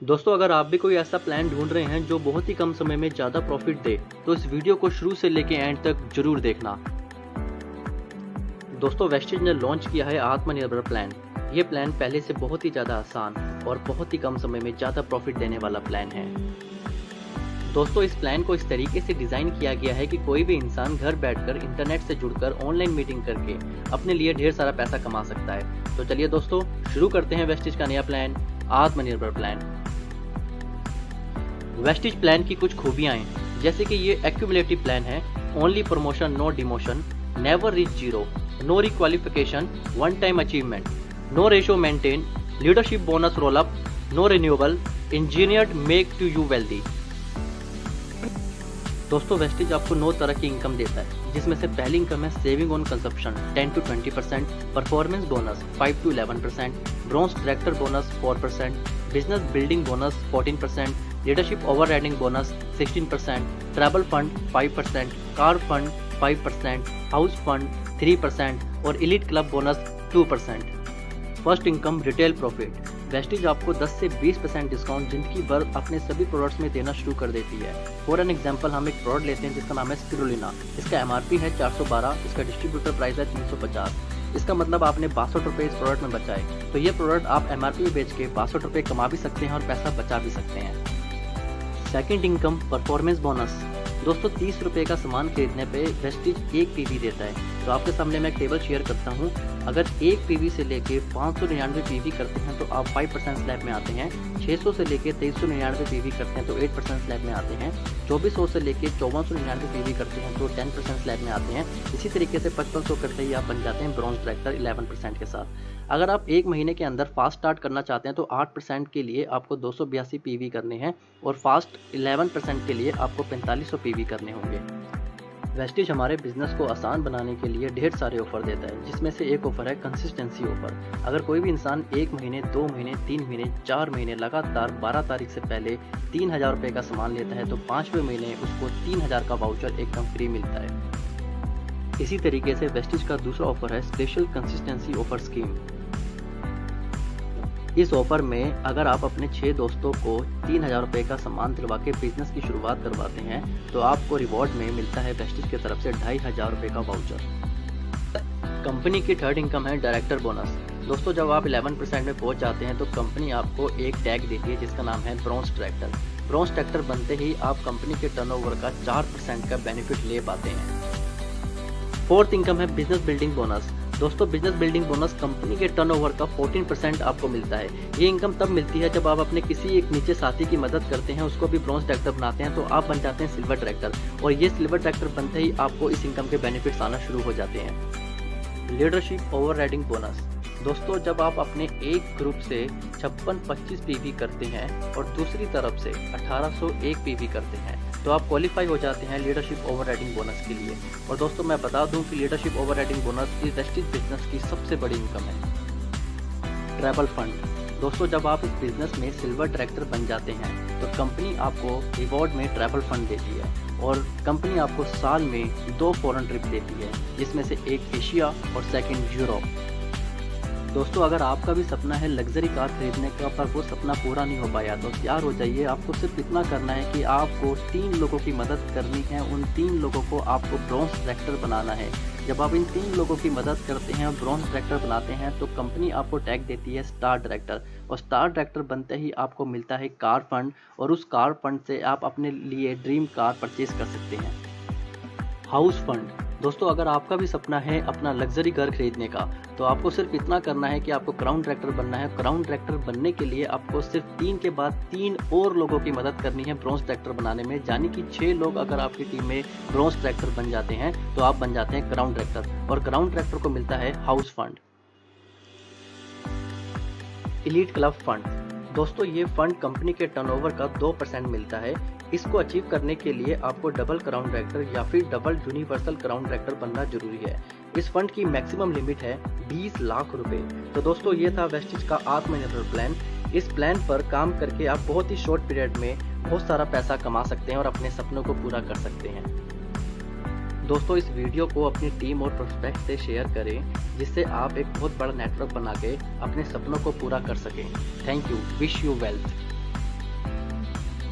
दोस्तों, अगर आप भी कोई ऐसा प्लान ढूंढ रहे हैं जो बहुत ही कम समय में ज़्यादा प्रॉफिट दे, तो इस वीडियो को शुरू से लेके एंड तक जरूर देखना। दोस्तों, वेस्टेज ने लॉन्च किया है आत्मनिर्भर प्लान। ये प्लान पहले से बहुत ही ज़्यादा आसान और बहुत ही कम समय में ज़्यादा प्रॉफिट देने वाला प्लान है। दोस्तों, इस प्लान को इस तरीके से डिज़ाइन किया गया है कि कोई भी इंसान घर बैठकर इंटरनेट से जुड़कर ऑनलाइन मीटिंग करके अपने लिए ढेर सारा पैसा कमा सकता है। तो चलिए दोस्तों, शुरू करते हैं वेस्टेज का नया प्लान, आत्मनिर्भर प्लान। वेस्टेज प्लान की कुछ खूबियां हैं, जैसे कि ये एक्यूमुलेटिव प्लान है, only promotion no demotion, never reach zero, no requalification, one time achievement, no ratio maintain, leadership bonus roll up, no renewable, engineered make to you wealthy. दोस्तों, wastage आपको 9 तरह की इनकम देता है, जिसमें से पहली इनकम है saving on consumption 10 to 20%, performance bonus 5 to 11%, bronze director bonus 4%, business building bonus 14%, leadership overriding bonus 16%, travel fund 5%, car fund 5%, house fund 3% और elite club bonus 2%। First income retail profit. Wastage आपको 10 से 20% discount जिंदगी भर अपने सभी products में देना शुरू कर देती है। फॉर एन एग्जांपल, हम एक प्रोडक्ट लेते हैं जिसका नाम है स्पिरुलिना। इसका एमआरपी है 412, इसका डिस्ट्रीब्यूटर प्राइस है 350। इसका मतलब आपने 62 रुपये इस प्रोडक्ट में बचाए, तो ये प्रोडक्ट आप एमआरपी में बेच के 62 रुपये कमा भी सकते हैं और पैसा बचा भी सकते हैं। Second income performance bonus. दोस्तों, 30 रुपये का सामान खरीदने पे वेस्टेज 1 पीवी देता है। तो आपके सामने मैं एक टेबल शेयर करता हूँ। अगर 1 पीवी से लेके 599 पीवी करते हैं तो आप 5% स्लैब में आते हैं। 600 से लेके 2399 पीवी करते हैं तो 8% स्लैब में आते हैं। 2400 से लेके 5499 पीवी करते हैं तो 10% स्लैब में आते हैं। इसी तरीके से 5500 करते ही आप बन जाते हैं ब्रॉन्ज डायरेक्टर 11% के साथ। अगर आप 1 महीने के अंदर फास्ट स्टार्ट करना चाहते हैं तो 8% के लिए आपको 282 पीवी करने हैं और फास्ट 11% के लिए आपको 4500 पीवी करने होंगे। वेस्टेज हमारे बिजनेस को आसान बनाने के लिए ढेर सारे ऑफर देता है, जिसमें से एक ऑफर है कंसिस्टेंसी ऑफर। अगर कोई भी इंसान 1 महीने, 2 महीने, 3 महीने, 4 महीने लगातार 12 तारीख से पहले 3000 रुपये का सामान लेता है तो 5वें महीने उसको 3000 का वाउचर एकदम फ्री मिलता है। इसी तरीके से वेस्टेज का दूसरा ऑफर है स्पेशल कंसिस्टेंसी ऑफर स्कीम। इस ऑफर में अगर आप अपने 6 दोस्तों को 3000 रुपये का सामान दिलवा के बिजनेस की शुरुआत करवाते हैं तो आपको रिवॉर्ड में मिलता है वेस्टेज की तरफ से 2500 रुपये का वाउचर। कंपनी की थर्ड इनकम है डायरेक्टर बोनस। दोस्तों, जब आप 11% में पहुंच जाते हैं तो कंपनी आपको एक टैग देती है जिसका नाम है ब्रॉन्ज डायरेक्टर। ब्रॉन्ज डायरेक्टर बनते ही आप कंपनी के टर्नओवर का 4% का बेनिफिट ले पाते हैं। फोर्थ इनकम है बिजनेस बिल्डिंग बोनस। दोस्तों, बिजनेस बिल्डिंग बोनस कंपनी के टर्नओवर का 14% आपको मिलता है। ये इनकम तब मिलती है जब आप अपने किसी एक नीचे साथी की मदद करते हैं, उसको भी ब्रॉन्ज डायरेक्टर बनाते हैं तो आप बन जाते हैं सिल्वर डायरेक्टर, और ये सिल्वर डायरेक्टर बनते ही आपको इस इनकम के बेनिफिट्स आना शुरू हो जाते हैं। Leadership overriding bonus. दोस्तों, जब आप अपने एक ग्रुप से 56-25 पीवी करते हैं और दूसरी तरफ से 1801 पीवी करते हैं तो आप क्वालिफाई हो जाते हैं लीडरशिप ओवरराइडिंग बोनस के लिए। और दोस्तों, मैं बता दूं कि लीडरशिप ओवरराइडिंग बोनस इस वेस्टेज बिजनेस की सबसे बड़ी इनकम है। Travel fund. दोस्तों, जब आप इस बिजनेस में सिल्वर डायरेक्टर बन जाते हैं तो कंपनी आपको रिवॉर्ड में ट्रैवल फंड देती है और कंपनी आपको साल में 2 फॉरेन ट्रिप देती है, जिसमें से एक एशिया और सेकंड यूरोप। दोस्तों, अगर आपका भी सपना है लग्जरी कार खरीदने का पर वो सपना पूरा नहीं हो पाया तो तैयार हो जाइए। आपको सिर्फ इतना करना है कि आपको 3 लोगों की मदद करनी है। उन 3 लोगों को आपको ब्रॉन्ज डायरेक्टर बनाना है। जब आप इन 3 लोगों की मदद करते हैं और ब्रॉन्ज डायरेक्टर बनाते हैं तो कंपनी आपको टैग देती है स्टार डायरेक्टर, और स्टार डायरेक्टर बनते ही आपको मिलता है कार फंड, और उस कार फंड से आप अपने लिए ड्रीम कार परचेज कर सकते हैं। House fund. दोस्तों, अगर आपका भी सपना है अपना लग्जरी घर खरीदने का तो आपको सिर्फ इतना करना है कि आपको क्राउन डायरेक्टर बनना है। क्राउन डायरेक्टर बनने के लिए आपको सिर्फ 3 के बाद 3 और लोगों की मदद करनी है ब्रॉन्ज डायरेक्टर बनाने में, यानी कि 6 लोग अगर आपकी टीम में ब्रॉन्ज डायरेक्टर बन जाते हैं तो आप बन जाते हैं क्राउन डायरेक्टर, और क्राउन डायरेक्टर को मिलता है house fund. Elite club fund. दोस्तों, ये फंड कंपनी के टर्नओवर का 2% मिलता है। इसको अचीव करने के लिए आपको डबल क्राउन डायरेक्टर या फिर डबल यूनिवर्सल क्राउन डायरेक्टर बनना जरूरी है। इस फंड की मैक्सिमम लिमिट है 20 लाख रुपए। तो दोस्तों, ये था वेस्टेज का आत्मनिर्भर प्लान। इस प्लान पर काम करके आप बहुत ही शॉर्ट पीरियड में बहुत सारा पैसा कमा सकते हैं और अपने सपनों को पूरा कर सकते हैं। दोस्तों, इस वीडियो को अपनी टीम और प्रोस्पेक्ट से शेयर करें, जिससे आप एक बहुत बड़ा नेटवर्क बना के अपने सपनों को पूरा कर सकें। Thank you. Wish you wealth.